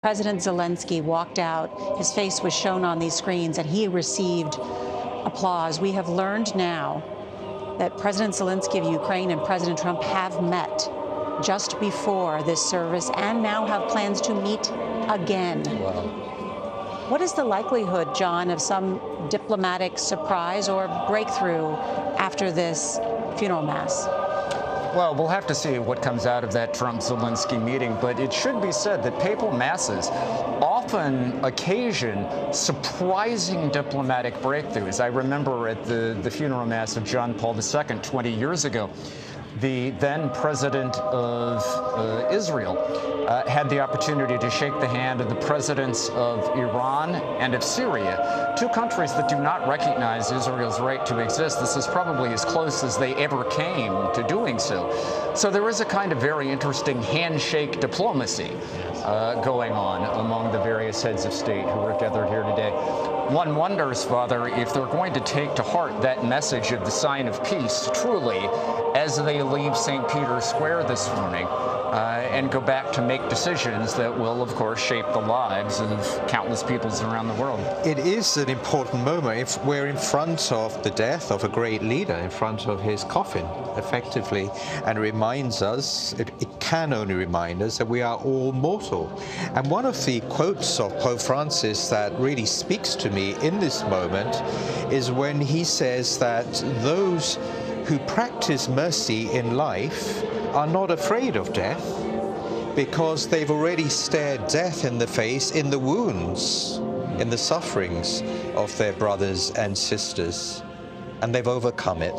President Zelenskyy walked out. His face was shown on these screens, and he received applause. We have learned now that President Zelenskyy of Ukraine and President Trump have met just before this service and now have plans to meet again. Wow. What is the likelihood, John, of some diplomatic surprise or breakthrough after this funeral mass? Well, we'll have to see what comes out of that Trump-Zelenskyy meeting, but it should be said that papal masses often occasion surprising diplomatic breakthroughs. I remember at the funeral mass of John Paul II 20 years ago, the then president of Israel had the opportunity to shake the hand of the presidents of Iran and of Syria, two countries that do not recognize Israel's right to exist. This is probably as close as they ever came to doing so. So there is a kind of very interesting handshake diplomacy going on among the various heads of state who are gathered here today. One wonders, Father, if they're going to take to heart that message of the sign of peace, truly, as they leave St. Peter's Square this morning and go back to make decisions that will, of course, shape the lives of countless peoples around the world. It is an important moment. If we're in front of the death of a great leader, in front of his coffin, effectively, and it reminds us, it can only remind us that we are all mortal. And one of the quotes of Pope Francis that really speaks to me in this moment is when he says that those who practice mercy in life are not afraid of death because they've already stared death in the face in the wounds, in the sufferings of their brothers and sisters, and they've overcome it.